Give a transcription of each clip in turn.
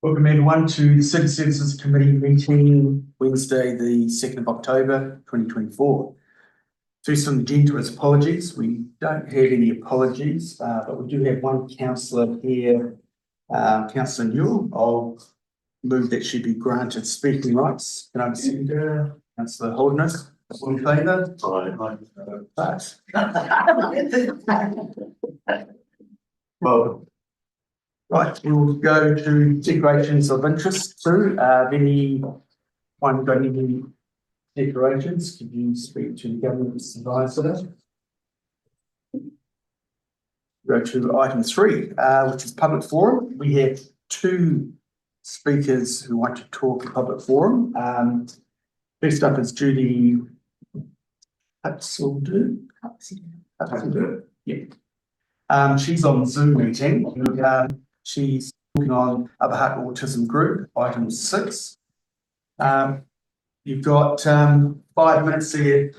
Welcome everyone to the City Services Committee meeting Wednesday the 2nd of October 2024. First on the agenda is apologies. We don't have any apologies, but we do have one councillor here, Councillor Newell. I'll move that she be granted speaking rights. Can I send her? Councillor Holderness, all in favour? Aye. Well, right, we'll go to declarations of interest too. Anyone got any declarations? Could you speak to the government's advisor? Go to item 3, which is public forum. We have 2 speakers who want to talk at public forum. First up is Judi. Huxedurp. Yeah. She's on Zoom meeting. She's talking on Upper Hutt Autism Group, item 6. You've got 5 minutes here,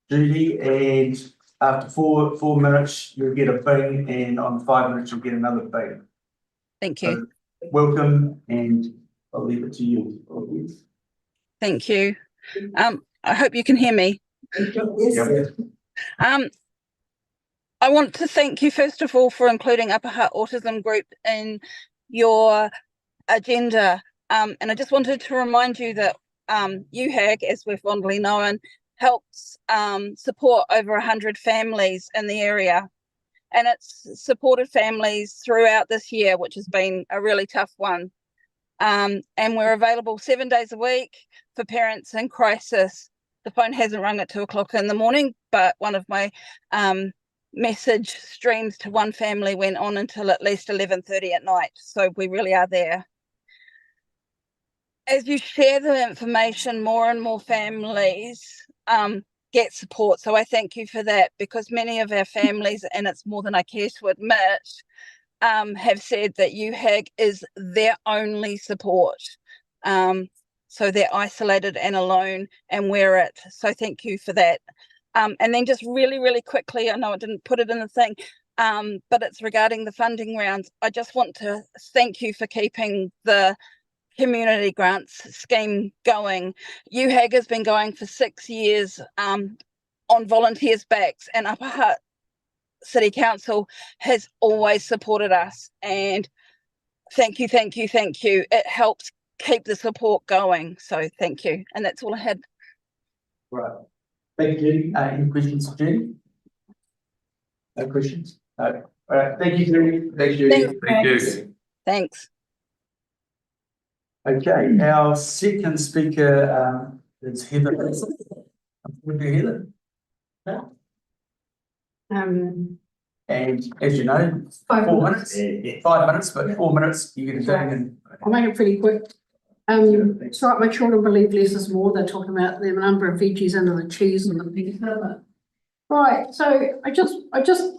Judi, and after four minutes, you'll get a bing, and on 5 minutes, you'll get another bing. Thank you. So, welcome, and I'll leave it to you. Thank you. I hope you can hear me. Yes. I want to thank you, first of all, for including Upper Hutt Autism Group in your agenda. And I just wanted to remind you that UHAG, as we're fondly known, helps support over 100 families in the area. And it's supported families throughout this year, which has been a really tough one. And we're available 7 days a week for parents in crisis. The phone hasn't rung at 2 o'clock in the morning, but one of my message streams to one family went on until at least 11:30 at night. So we really are there. As you share the information, more and more families get support. So I thank you for that, because many of our families, and it's more than I care to admit, have said that UHAG is their only support. So they're isolated and alone, and we're it. So thank you for that. And then just really, really quickly, I know I didn't put it in the thing, but it's regarding the funding rounds. I just want to thank you for keeping the community grants scheme going. UHAG has been going for 6 years on volunteers' backs, and Upper Hutt City Council has always supported us. And thank you, thank you, thank you. It helps keep the support going. So thank you. And that's all I had. Right. Thank you, Judi. Any questions for Judi? No questions? No. All right. Thank you, Judi. Thank you. Thank you. Thanks. Okay, our second speaker is Heather. Heather. And as you know, 4 minutes. 5 minutes, but 4 minutes. You get a thing, and I'll make it pretty quick. It's right, my children believe less is more. They're talking about the number of veggies under the cheese and the pizza. Right, so I just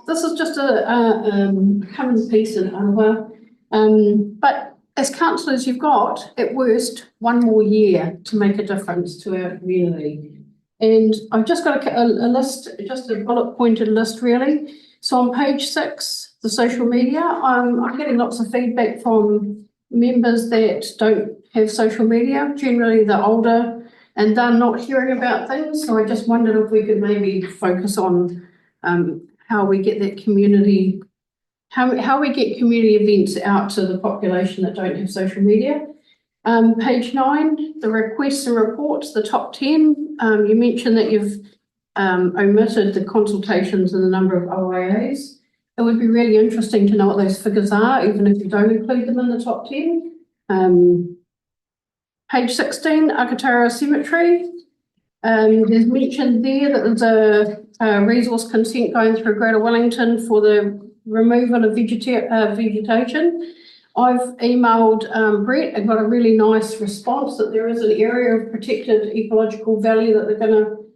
this is just a common piece in Ottawa. But as councillors, you've got at worst 1 more year to make a difference to our community. And I've just got a list, just a bullet pointed list really. So on page 6, the social media, I'm getting lots of feedback from members that don't have social media. Generally they're older and they're not hearing about things. So I just wondered if we could maybe focus on how we get that community, how we get community events out to the population that don't have social media. Page 9, the requests and reports, the top 10. You mentioned that you've omitted the consultations and the number of OIAs. It would be really interesting to know what those figures are, even if you don't include them in the top 10. Page 16, Akatara Cemetery. There's mentioned there that there's a resource consent going through Greater Wellington for the removal of vegetation. I've emailed Brett and got a really nice response that there is an area of protected ecological value that they're going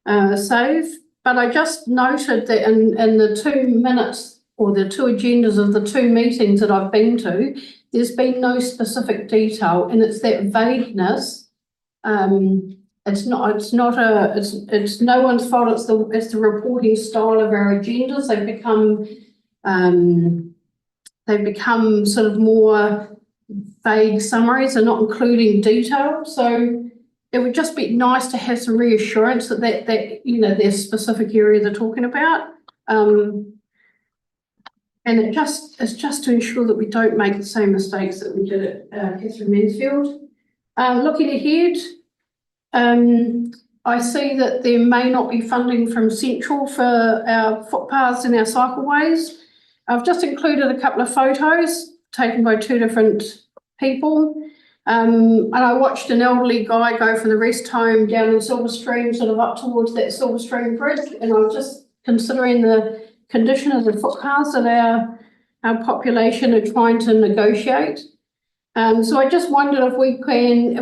to save. But I just noted that in the 2 minutes or the 2 agendas of the 2 meetings that I've been to, there's been no specific detail, and it's that vagueness. It's no one's fault. It's the reporting style of our agendas. They've become sort of more vague summaries and not including detail. So it would just be nice to have some reassurance that their specific area they're talking about. And it's just to ensure that we don't make the same mistakes that we did at Catherine Mansfield. Looking ahead, I see that there may not be funding from Central for our footpaths and our cycleways. I've just included a couple of photos taken by two different people. And I watched an elderly guy go from the rest home down in Silver Stream, sort of up towards that Silver Stream bridge. And I was just considering the condition of the footpaths that our population are trying to negotiate. So I just wondered if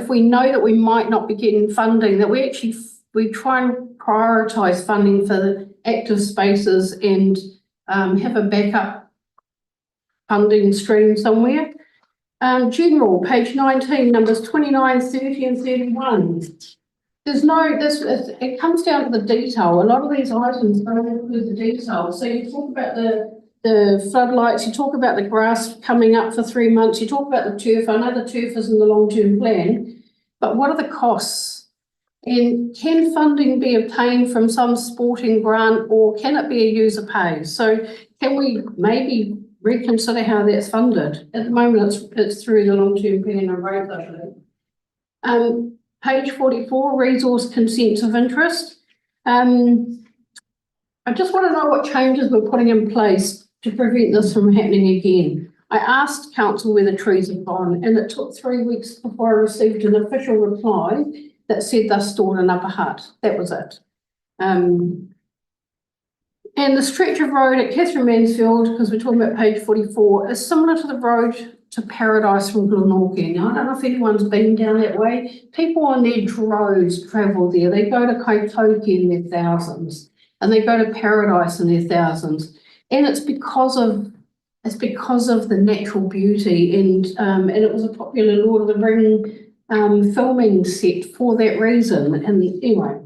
we know that we might not be getting funding, that we try and prioritise funding for the active spaces and have a backup funding stream somewhere. General, page 19, numbers 29, 30 and 31. It comes down to the detail. A lot of these items don't include the detail. So you talk about the floodlights, you talk about the grass coming up for 3 months, you talk about the turf. I know the turf is in the long-term plan, but what are the costs? And can funding be obtained from some sporting grant, or can it be a user pays? So can we maybe reconsider how that's funded? At the moment, it's through the long-term plan and roads, I believe. Page 44, resource consents of interest. I just want to know what changes we're putting in place to prevent this from happening again. I asked council where the trees have gone, and it took 3 weeks before I received an official reply that said they're stored in Upper Hutt. That was it. And the stretch of road at Catherine Mansfield, because we're talking about page 44, is similar to the road to Paradise from Glenorchy. Now, I don't know if anyone's been down that way. People on their droves travel there. They go to Kaitoki in their thousands, and they go to Paradise in their thousands. And it's because of the natural beauty, and it was a popular Lord of the Ring filming set for that reason. And anyway,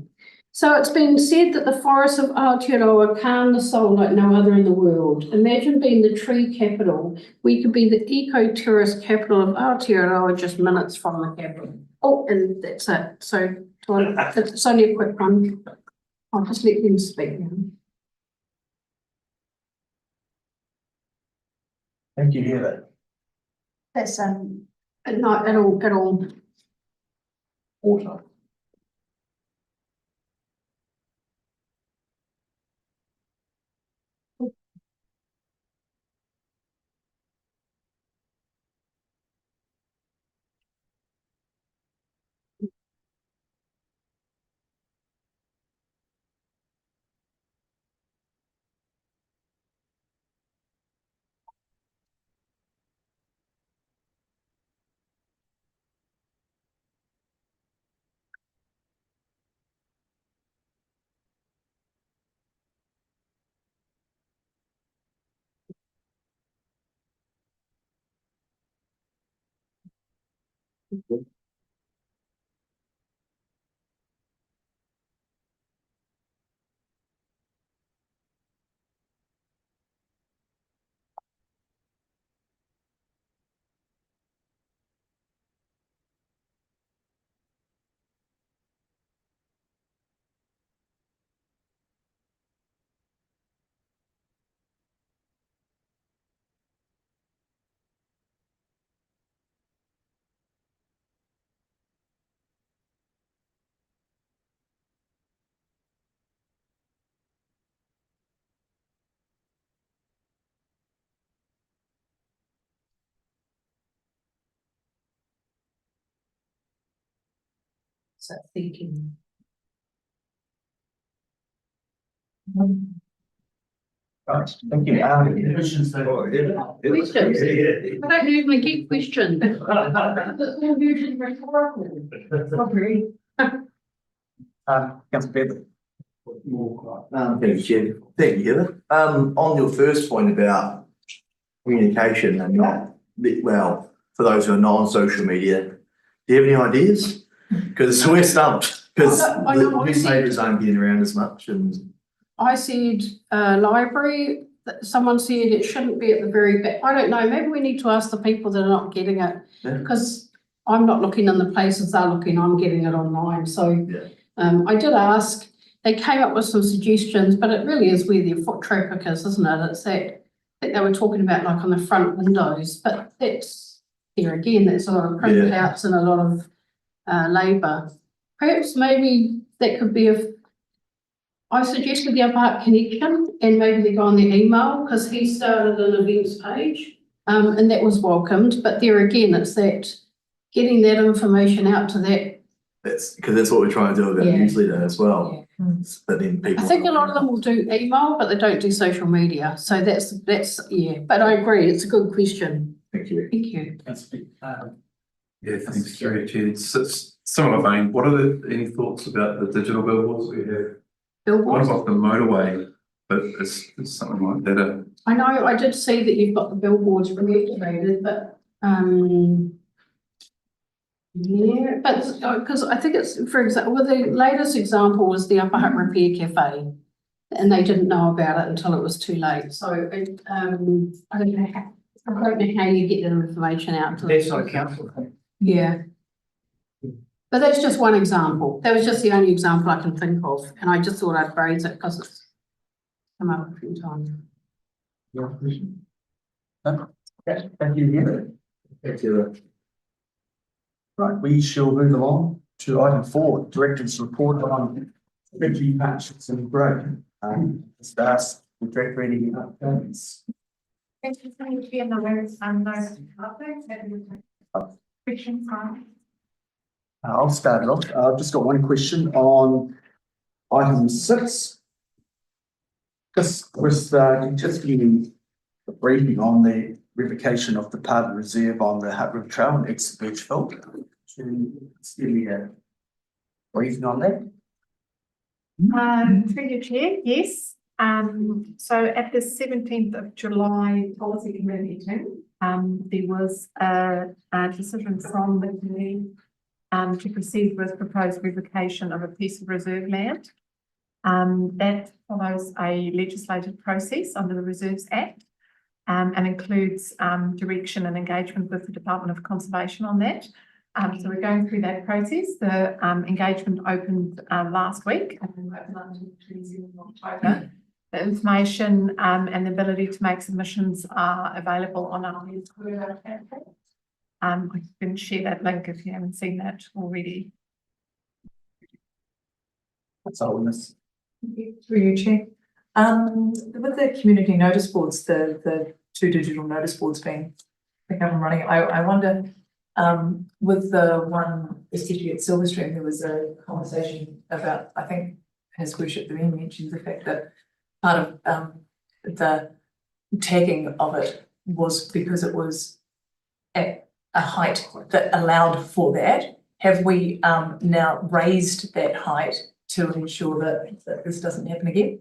so it's been said that the forests of Aotearoa calm the soul like no other in the world. Imagine being the tree capital. We could be the eco-tourist capital of Aotearoa, just minutes from the capital. Oh, and that's it. So it's only a quick one. I'll just let them speak now. Thank you, Heather. That's not at all. Water. So thinking. Right, thank you. Questions? Questions? I don't usually get questions. It's all usually rhetorical. Sorry. Councillor Bevan. Thank you, Heather. On your first point about communication and not, for those who are non-social media, do you have any ideas? Because we're stumped, because the newspapers aren't getting around as much. And I said library, someone said it shouldn't be at the very back. I don't know, maybe we need to ask the people that are not getting it. Yeah. Because I'm not looking in the places they're looking, I'm getting it online, so. Yeah. I did ask, they came up with some suggestions, but it really is where their foot traffic is, isn't it? It's that, I think they were talking about like on the front windows, but that's, here again, that's a lot of printouts and a lot of labour. Perhaps maybe that could be I suggested the Upper connection and maybe they go on their email because he started an events page and that was welcomed. But there again, it's that getting that information out to that. That's because that's what we're trying to do with our newsletter as well. Yeah. But then people. I think a lot of them will do email, but they don't do social media. So that's yeah. But I agree, it's a good question. Thank you. Thank you. Yeah, thanks, Chair. It's similar vein. What are any thoughts about the digital billboards we have? One Billboards. off the motorway, but it's something like that. I know, I did see that you've got the billboards reactivated, but yeah, but because I think it's, for example, well, the latest example was the Upper Hutt Repair Cafe, and they didn't know about it until it was too late. So I don't know how you get that information out to them. That's not a council thing. Yeah. But that's just one example. That was just the only example I can think of, and I just thought I'd raise it because it's come up a few times. Your question? No? Okay, thank you, Heather. Thank you. Right, we shall move along to item 4, Director's Report on Reggie Patches and Greg. Starts with direct reading updates. Thank you for being aware of those topics. Questions on? I'll start it off. I've just got one question on item 6. Just with continuing the briefing on the revocation of the part of the reserve on the Hutt River Trail and Exit Birchfield. Just give me a briefing on that. Through your chair, yes. So at the 17th of July policy committee meeting, there was a decision from the committee to proceed with proposed revocation of a piece of reserve land. That follows a legislative process under the Reserves Act and includes direction and engagement with the Department of Conservation on that. So we're going through that process. The engagement opened last week and opened until the 27th of October. The information and the ability to make submissions are available on our platform. I can share that link if you haven't seen that already. That's all in this. Through you, Chair. With the community notice boards, the 2 digital notice boards being up and running, I wonder, with the one, especially at Silverstream, there was a conversation about, I think His Worship the Mayor mentioned the fact that part of the tagging of it was because it was at a height that allowed for that. Have we now raised that height to ensure that this doesn't happen again?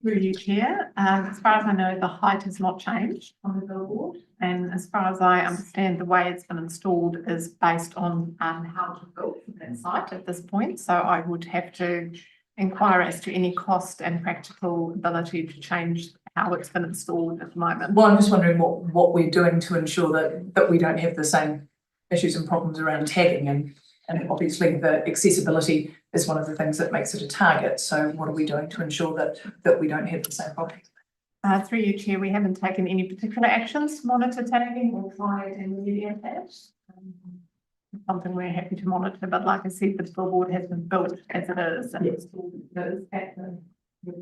Through you, Chair. As far as I know, the height has not changed on the billboard. And as far as I understand, the way it's been installed is based on how to build that site at this point. So I would have to inquire as to any cost and practical ability to change how it's been installed at the moment. Well, I'm just wondering what we're doing to ensure that we don't have the same issues and problems around tagging, and obviously the accessibility is one of the things that makes it a target. So what are we doing to ensure that we don't have the same problem? Through you, Chair, we haven't taken any particular actions to monitor tagging or try and remediate that. Something we're happy to monitor, but like I said, the billboard has been built as it is and installed as it is at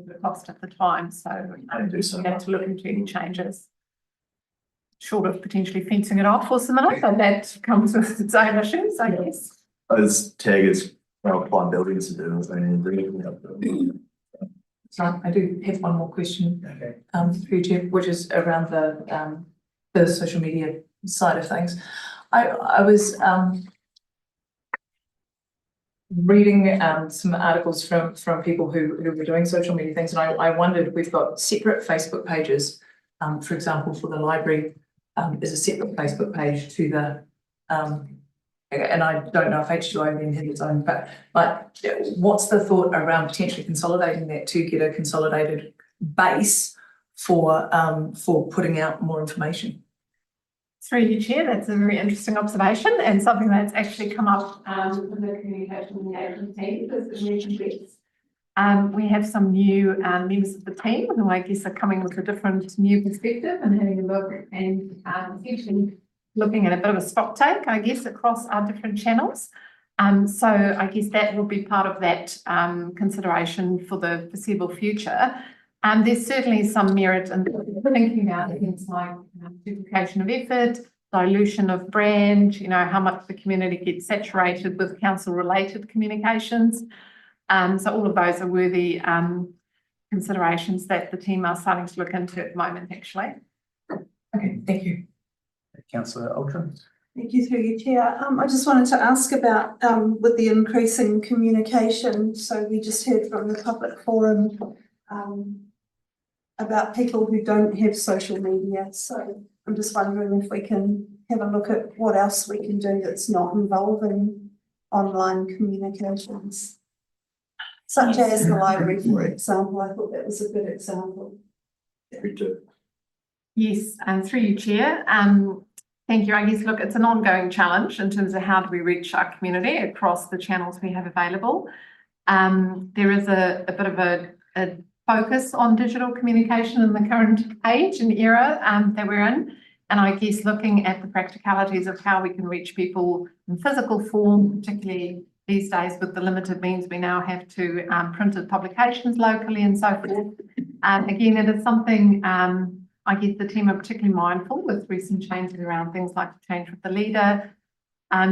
the cost at the time. So we have to look into any changes. Short of potentially fencing it off or something, but that comes with its own issues, I guess. As taggers, applying buildings to do. So I do have one more question, through Chair, which is around the social media side of things. I was reading some articles from people who were doing social media things, and I wondered, we've got separate Facebook pages. For example, for the library, there's a separate Facebook page to the and I don't know if H2O had its own, but like, what's the thought around potentially consolidating that to get a consolidated base for putting out more information. Through you, Chair, that's a very interesting observation and something that's actually come up with the communication engagement team because in recent weeks we have some new members of the team who I guess are coming with a different new perspective and having a look and essentially looking at a bit of a stock take, I guess, across our different channels. So I guess that will be part of that consideration for the foreseeable future. There's certainly some merit in thinking about things like duplication of effort, dilution of brand, you know, how much the community gets saturated with council-related communications. So all of those are worthy considerations that the team are starting to look into at the moment, actually. Okay, thank you. Councillor Ultra. Thank you, through you, Chair. I just wanted to ask about with the increasing communication. So we just heard from the public forum about people who don't have social media. So I'm just wondering if we can have a look at what else we can do that's not involving online communications, such as the library, for example. I thought that was a good example. Me too. Yes, and through you, Chair. Thank you. I guess, look, it's an ongoing challenge in terms of how do we reach our community across the channels we have available. There is a bit of a focus on digital communication in the current age and era that we're in. And I guess looking at the practicalities of how we can reach people in physical form, particularly these days with the limited means we now have to printed publications locally and so forth. Again, it is something I guess the team are particularly mindful with recent changes around things like the change with the leader,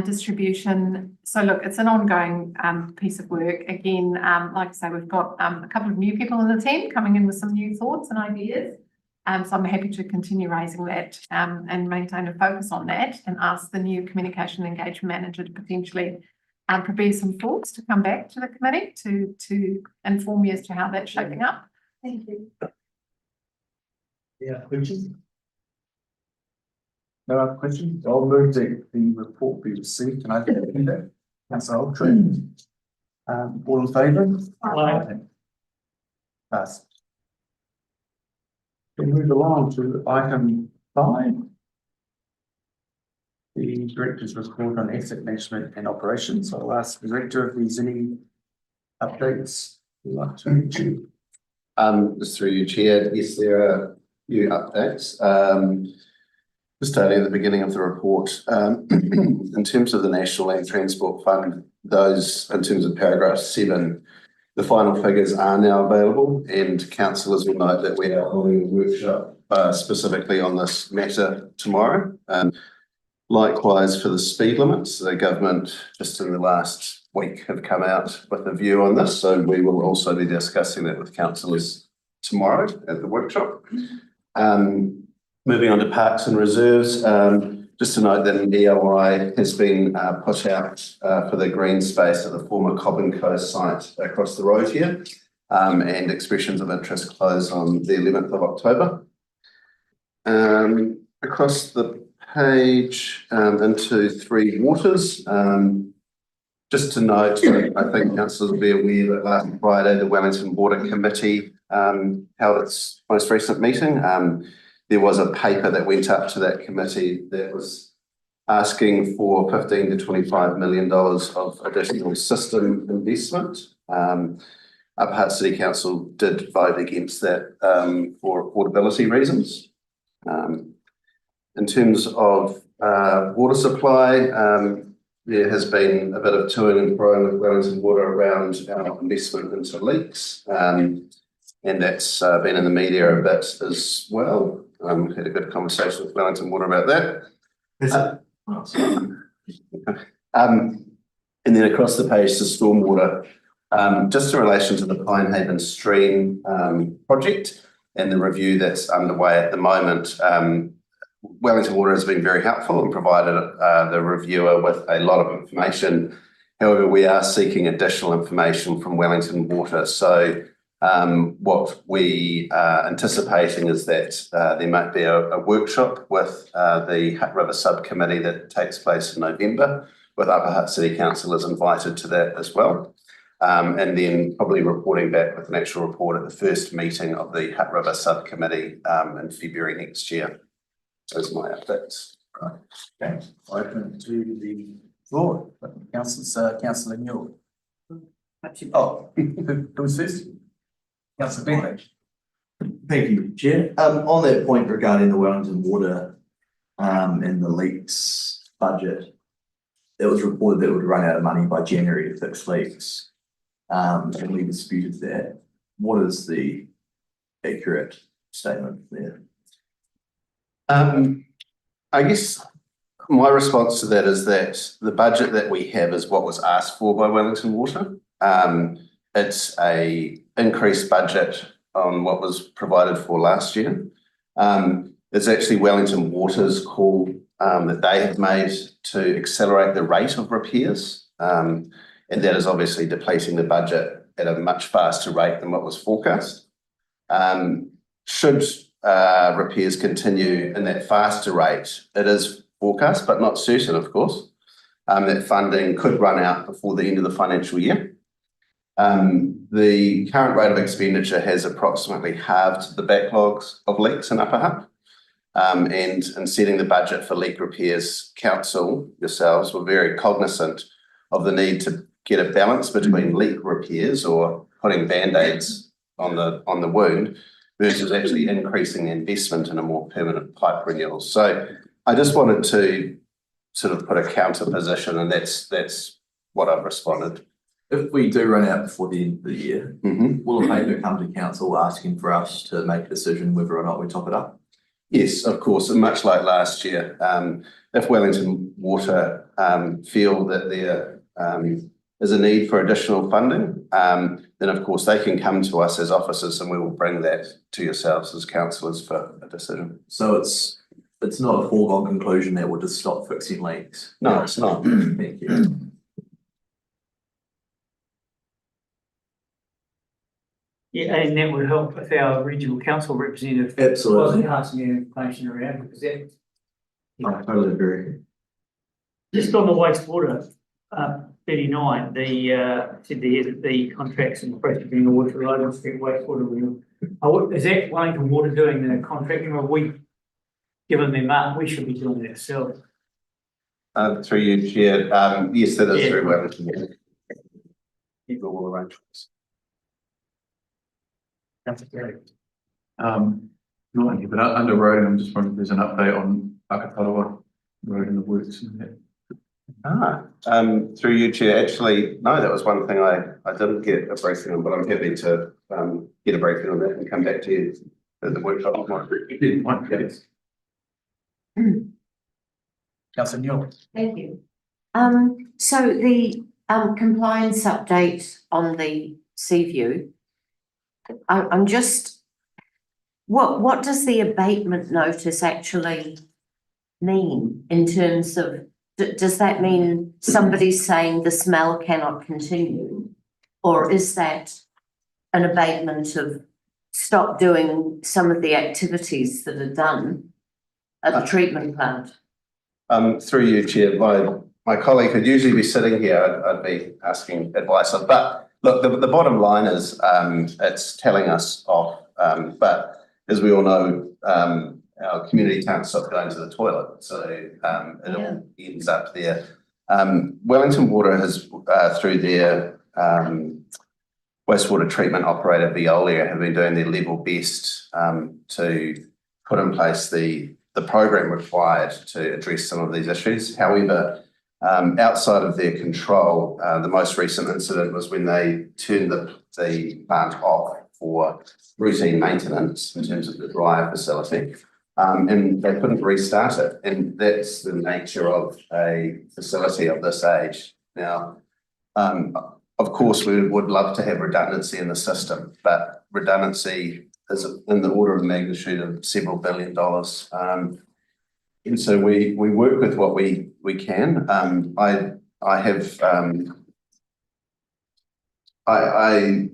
distribution. So look, it's an ongoing piece of work. Again, like I say, we've got a couple of new people in the team coming in with some new thoughts and ideas. So I'm happy to continue raising that and maintain a focus on that and ask the new communication engagement manager to potentially prepare some thoughts to come back to the committee to inform you as to how that's shaping up. Thank you. Yeah, questions? No other questions? I'll move the report be received. Can I get that? Councillor Ultra. All in favour? Aye. Pass. We move along to item 5. The Director's report on asset management and operations. I'll ask the Director if there's any updates you'd like to mention. Just through you, Chair, yes, there are few updates. Just starting at the beginning of the report, in terms of the National Land Transport Fund, those in terms of paragraph 7, the final figures are now available, and councillors will note that we are holding a workshop specifically on this matter tomorrow. Likewise for the speed limits, the government just in the last week have come out with a view on this, so we will also be discussing that with councillors tomorrow at the workshop. Moving on to parks and reserves, just to note that an EOI has been put out for the green space at the former Cobb & Co site across the road here, and expressions of interest close on the 11th of October. Across the page into Three Waters, just to note, I think councillors will be aware that last Friday the Wellington Water Committee held its most recent meeting. There was a paper that went up to that committee that was asking for $15 to $25 million of additional system investment. Upper Hutt City Council did vote against that for affordability reasons. In terms of water supply, there has been a bit of toing and froing with Wellington Water around our investment into leaks, and that's been in the media a bit as well. Had a good conversation with Wellington Water about that. And then across the page to stormwater, just in relation to the Pinehaven Stream project and the review that's underway at the moment. Wellington Water has been very helpful and provided the reviewer with a lot of information. However, we are seeking additional information from Wellington Water. So what we are anticipating is that there might be a workshop with the Hutt River Subcommittee that takes place in November, with Upper Hutt City Council is invited to that as well. And then probably reporting back with an actual report at the first meeting of the Hutt River Subcommittee in February next year. Those are my updates. Right, okay, open to the floor, councillor Newell. Oh, who was this? Councillor Bentley. Thank you, Chair. On that point regarding the Wellington Water, and the leaks budget, it was reported that it would run out of money by January to fix leaks. And we disputed that. What is the accurate statement there? I guess my response to that is that the budget that we have is what was asked for by Wellington Water. It's a increased budget on what was provided for last year. It's actually Wellington Water's call that they have made to accelerate the rate of repairs. And that is obviously depleting the budget at a much faster rate than what was forecast. Should repairs continue in that faster rate, it is forecast, but not certain, of course, that funding could run out before the end of the financial year. The current rate of expenditure has approximately halved the backlogs of leaks in Upper Hutt. And in setting the budget for leak repairs, council, yourselves, were very cognizant of the need to get a balance between leak repairs or putting band-aids on the wound versus actually increasing the investment in a more permanent pipe renewal. So I just wanted to sort of put a counter position, and that's what I've responded. If we do run out before the end of the year, will a paper come to council asking for us to make a decision whether or not we top it up? Yes, of course, and much like last year. If Wellington Water feel that there is a need for additional funding, then of course they can come to us as officers and we will bring that to yourselves as councillors for a decision. So it's not a foregone conclusion that we'll just stop fixing leaks? No, it's not. Thank you. Yeah, and that would help if our regional council representative Absolutely. wasn't passing the information around, because that. I totally agree. Just on the wastewater, 39, said the contracts and the pressure being the water Logan Street wastewater renewal. Is that Wellington Water doing the contracting, or are we giving them up? We should be doing it ourselves. Through you, Chair. Yes, that is Yeah. through Wellington Water. People will arrange for this. Not here, but under road, I'm just wondering if there's an update on Akatarawa Road and the works and that. Through you, Chair. Actually, no, that was one thing I didn't get a briefing on, but I'm happy to get a briefing on that and come back to you at the workshop tomorrow. Councillor Newell. Thank you. So the compliance update on the Seaview, I'm just, what does the abatement notice actually mean in terms of, does that mean somebody's saying the smell cannot continue? Or is that an abatement of stop doing some of the activities that are done at the treatment plant? Through you, Chair, my colleague who'd usually be sitting here, I'd be asking advice of, but look, the bottom line is it's telling us off, but as we all know, our community can't stop going to the toilet, so it all ends up there. Wellington Water has, through their wastewater treatment operator Veolia, have been doing their level best to put in place the program required to address some of these issues. However, outside of their control, the most recent incident was when they turned the plant off for routine maintenance in terms of the dryer facility, and they couldn't restart it. And that's the nature of a facility of this age. Now, of course, we would love to have redundancy in the system, but redundancy is in the order of magnitude of several $billion. And so we work with what we can. I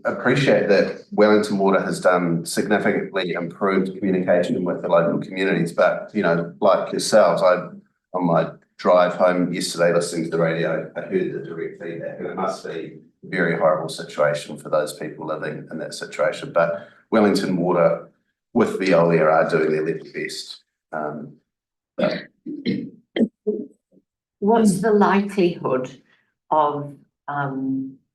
appreciate that Wellington Water has done significantly improved communication with the local communities, but you know, like yourselves, on my drive home yesterday listening to the radio, I heard the direct feedback, and it must be a very horrible situation for those people living in that situation. But Wellington Water with Veolia are doing their level best. What's the likelihood of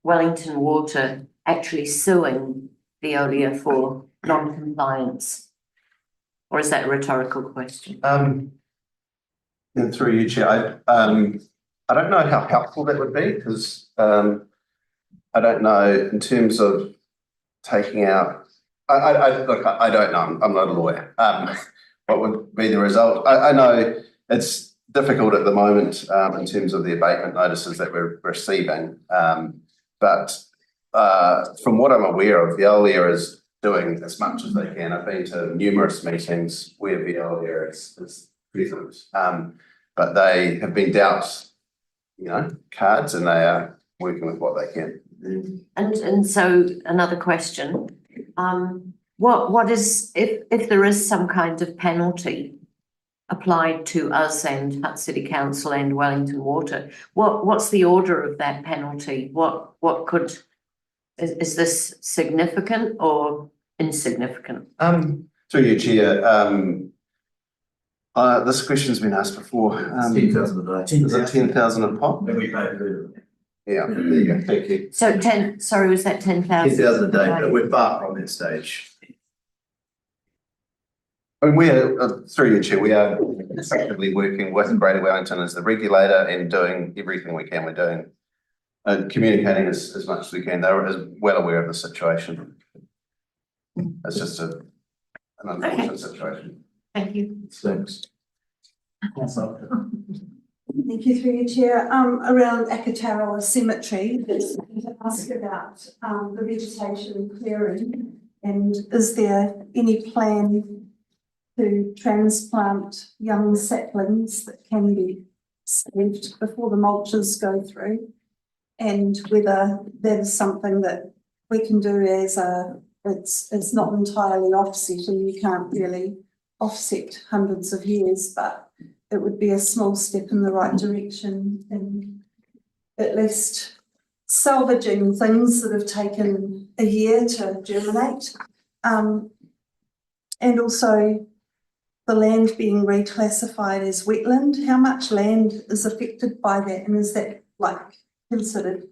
Wellington Water actually suing Veolia for non-compliance? Or is that a rhetorical question? And through you, Chair, I don't know how helpful that would be, because I don't know in terms of taking out. Look, I don't know. I'm not a lawyer. What would be the result? I know it's difficult at the moment in terms of the abatement notices that we're receiving. But from what I'm aware of, Veolia is doing as much as they can. I've been to numerous meetings where Veolia is present, but they have been dealt, cards, and they are working with what they can. And so another question, what is, if there is some kind of penalty applied to us and Hutt City Council and Wellington Water, what's the order of that penalty? What could, is this significant or insignificant? Through you, Chair, this question's been asked before. 10,000 a day. Is it 10,000 a pop? And we pay for it. Yeah, there you go. Thank you. So was that 10,000? 10,000 a day, but we're far from that stage. And we are, through you, Chair, we are effectively working with Greater Wellington as the regulator and doing everything we can. We're doing communicating as much as we can. They're as well aware of the situation. It's just an unfortunate situation. Thank you. Thanks. Thank you through your chair. Around Akataroa Cemetery, there's to ask about the vegetation clearing, and is there any plan to transplant young saplings that can be saved before the mulches go through, and whether that is something that we can do as it's not entirely offsetting. You can't really offset hundreds of years, but it would be a small step in the right direction in at least salvaging things that have taken a year to germinate. And also the land being reclassified as wetland. How much land is affected by that, and is that considered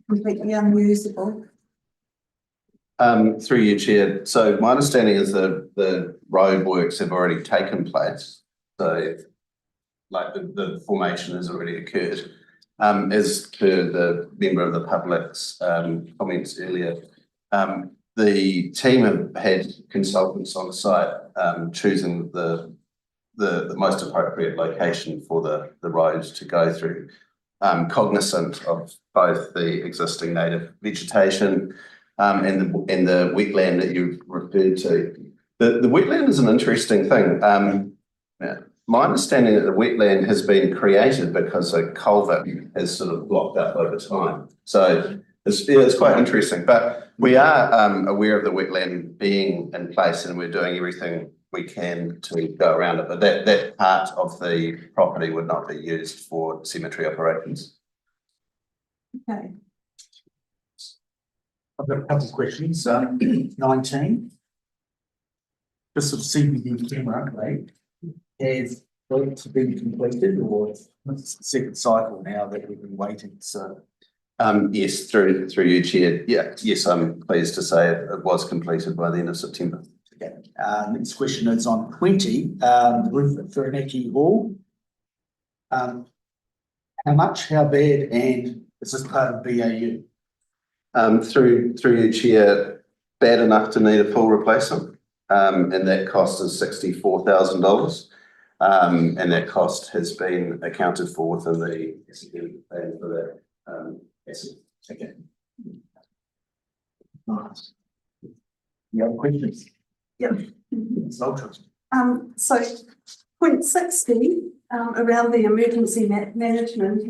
completely unusable? Through you, Chair. So my understanding is that the road works have already taken place. So the formation has already occurred. As per the member of the public's comments earlier, the team have had consultants on site choosing the most appropriate location for the road to go through, cognizant of both the existing native vegetation and the wetland that you referred to. The wetland is an interesting thing. My understanding that the wetland has been created because a culvert has sort of blocked up over time. So it's quite interesting, but we are aware of the wetland being in place, and we're doing everything we can to go around it. But that part of the property would not be used for cemetery operations. Okay. I've got a couple of questions. 19. Just sort of CBD camera upgrade has work been completed, or it's the second cycle now that we've been waiting? So yes, through you, Chair. Yes, I'm pleased to say it was completed by the end of September. Okay. Next question is on 20. The roof at Whirinaki Hall. How much? How bad? And is this part of BAU? Through you, Chair, bad enough to need a full replacement, and that cost is $64,000, and that cost has been accounted for within the plan for that asset. Okay. Nice. Any other questions? Yep. Ultra. So point 60 around the emergency management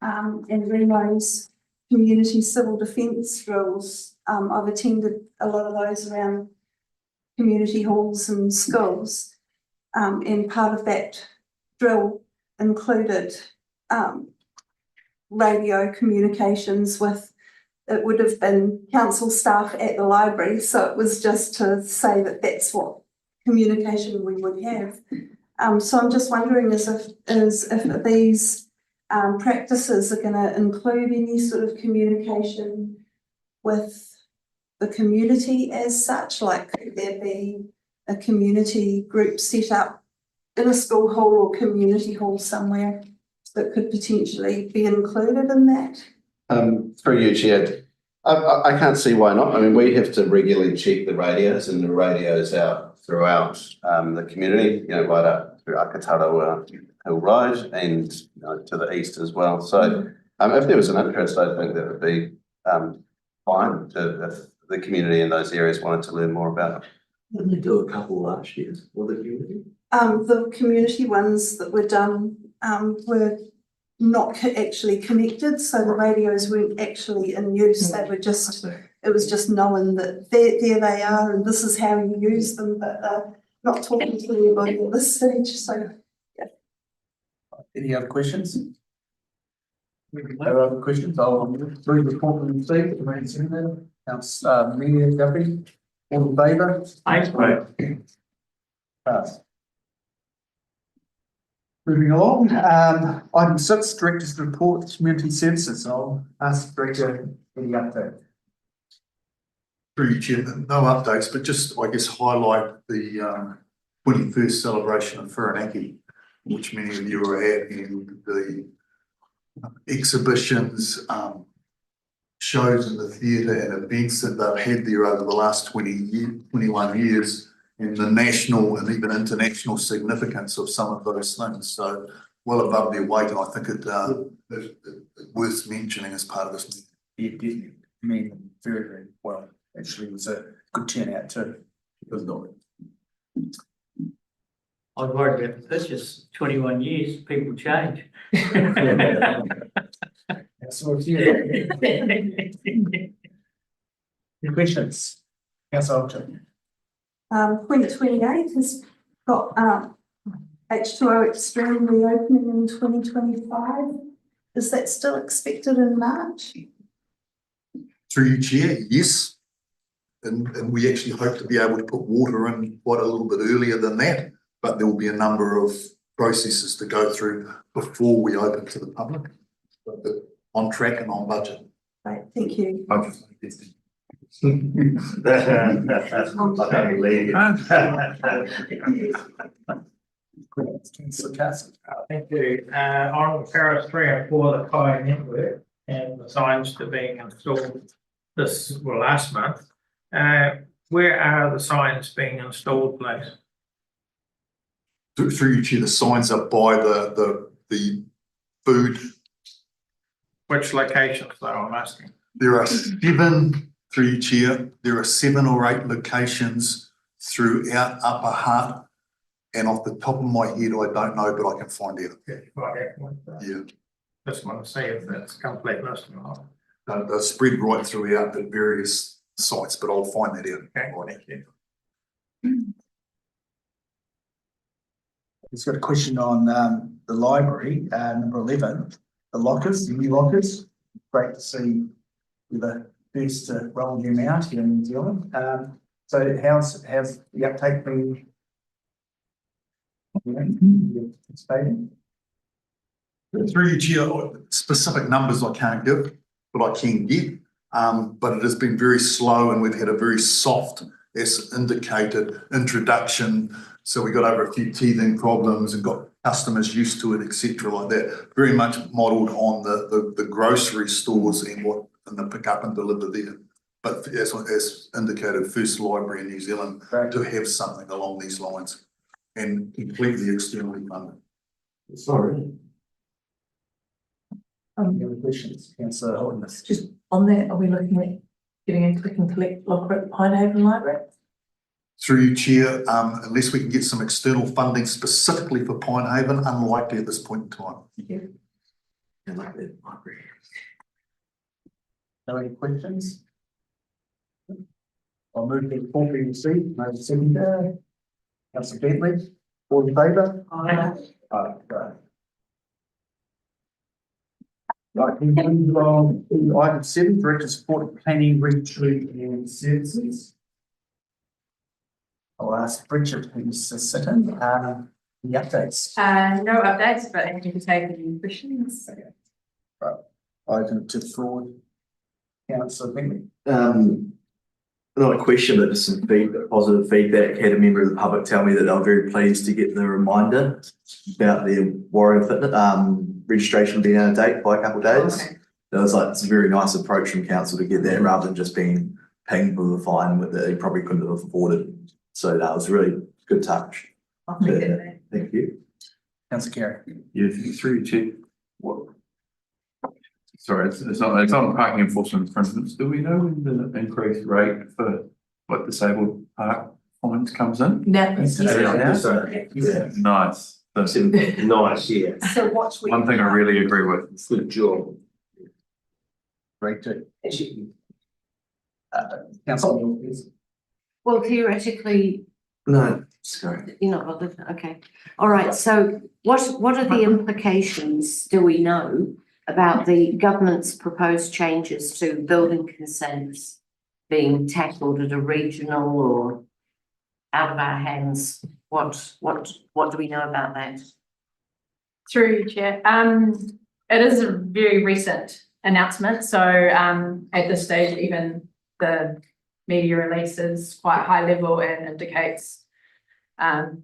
and Remo's community civil defence drills. I've attended a lot of those around community halls and schools, and part of that drill included radio communications with, it would have been council staff at the library, so it was just to say that that's what communication we would have. So I'm just wondering if these practices are going to include any sort of communication with the community as such, like could there be a community group set up in a school hall or community hall somewhere that could potentially be included in that? Through you, Chair. I can't see why not. I mean, we have to regularly check the radios, and the radios out throughout the community, right up through Akataro Hill Road and to the east as well. So if there was an interest, I think that would be fine if the community in those areas wanted to learn more about it. Didn't they do a couple last year for the community? The community ones that were done were not actually connected, so the radios weren't actually in use. They were just, it was just knowing that there they are and this is how you use them, but not talking to anybody at this stage. So yeah. Any other questions? No other questions? I'll read the report from the state. The main senator, Councillor Media Guppy, all in favour? Aye. Pass. Moving along, item 6, Director's Report, Community Services. I'll ask Director any update. Through you, Chair, no updates, but just, I guess, highlight the 21st celebration of Whirinaki, which many of you are at, and the exhibitions, shows in the theatre and events that they've had there over the last 21 years, and the national and even international significance of some of those things. So well above their weight, and I think it's worth mentioning as part of this. Yeah, definitely. I mean, very, very well. Actually, it was a good turnout too. It was not. I was worried about the purchase, 21 years, people change. That's what you. Any questions? Councillor Alton. 2028 has got H2O Extreme reopening in 2025. Is that still expected in March? Through you, Chair, yes. And we actually hope to be able to put water in quite a little bit earlier than that, but there will be a number of processes to go through before we open to the public. But on track and on budget. Right, thank you. Thank you. On Paris 3 and 4, the Kai network and the signs that are being installed last month. Where are the signs being installed, please? Through you, Chair, the signs are by the food. Which locations though, I'm asking? There are 7, through you, Chair, there are 7 or 8 locations throughout Upper Hutt. And off the top of my head, I don't know, but I can find out. Yeah. Just want to see if that's complete list or not. They're spread right throughout the various sites, but I'll find that out. Okay, thank you. He's got a question on the library, number 11, the lockers, the new lockers. Great to see we're the first to roll them out here in New Zealand. So how's the uptake been? Through you, Chair, specific numbers I can't give, but I can get. But it has been very slow, and we've had a very soft, as indicated, introduction. So we got over a few teething problems and got customers used to it, etc., like that. Very much modelled on the grocery stores and the pick up and deliver there. But as indicated, first library in New Zealand to have something along these lines, and completely externally funded. Sorry. Any other questions? Councillor Holden. Just on that, are we looking at getting a click and collect locker at Pinehaven Library? Through you, Chair, unless we can get some external funding specifically for Pinehaven, unlikely at this point in time. Thank you. No any questions? I'll move to the report being received. No second. Councillor Bentley, all in favour? Aye. Aye. Right, we move on to item 7, Director Support of Planning, Regulatory and Services. I'll ask Bridget, who's sitting, the updates. No updates, but happy to take any questions. Item to forward. Councillor Bentley. Not a question, but just some positive feedback. Had a member of the public tell me that they were very pleased to get the reminder about their Warrior Fitness registration being out of date by a couple of days. Okay. That was like, it's a very nice approach from council to get that rather than just being pinged with a fine that they probably couldn't have afforded. So that was really good touch. I'll make that. Thank you. Councillor Carey. Yeah, through you, Chair. What? Sorry, it's on parking enforcement, for instance. Do we know when the increased rate for like disabled park fines comes in? Now, Nice. Nice, yeah. So what we. One thing I really agree with. Good job. Great too. Councillor Neal, please. Well, theoretically, No, sorry. you're not bothered, okay. All right, so what are the implications, do we know, about the government's proposed changes to building consents being tackled at a regional or out of our hands? What do we know about that? Through you, Chair. It is a very recent announcement, so at this stage, even the media release is quite high level and indicates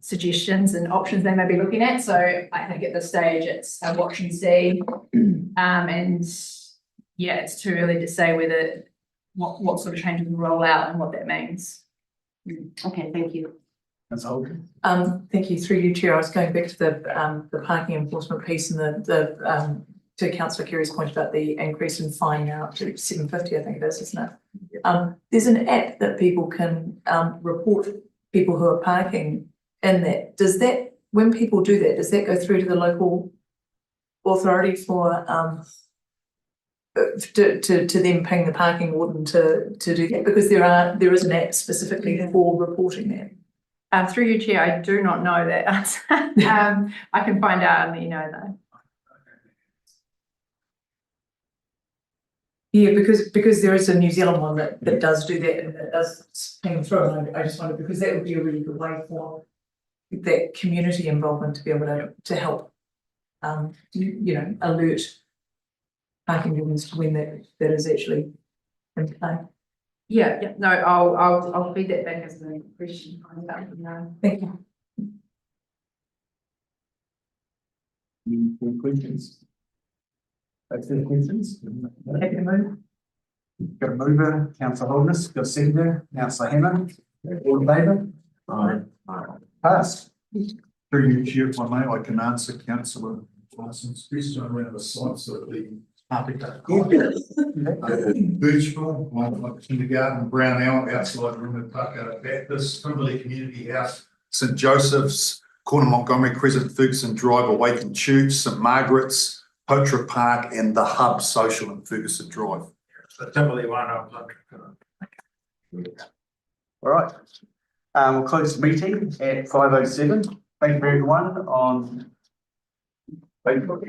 suggestions and options they may be looking at. So I think at this stage it's a watch and see. And yeah, it's too early to say whether what sort of changes will roll out and what that means. Okay, thank you. Councillor Holden. Thank you, through you, Chair. I was going back to the parking enforcement piece and the to Councillor Carey's point about the increase in fine now up to $750, I think it is, isn't it? There's an app that people can report people who are parking in that. Does that, when people do that, does that go through to the local authority for to then ping the parking warden to do that? Because there is an app specifically for reporting that. Through you, Chair, I do not know that answer. I can find out and let you know though. Yeah, because there is a New Zealand one that does do that and that does ping through. And I just wondered, because that would be a really good way for that community involvement to be able to help, alert parking humans to when that is actually in play. Yeah, no, I'll feed that back as a question. Thank you. Any more questions? That's the questions. Happy to move. Got a mover, Councillor Holness, got a seconder, Councillor Hammer. All in favour? Aye. Passed. Through you, Chair, if I may, I can answer councillor Johnson's question around the sites of the habitat. Birchville, my kindergarten, Brown Elm, outside Rimutaka Baptist, Kimberley Community House, St Joseph's, Corner Montgomery, Crescent Ferguson Drive, Awakened Church, St Margaret's, Poacher Park, and the Hub Social in Ferguson Drive. The Timberley one, I was All right. We'll close the meeting at 5:07. Thank you everyone on Facebook.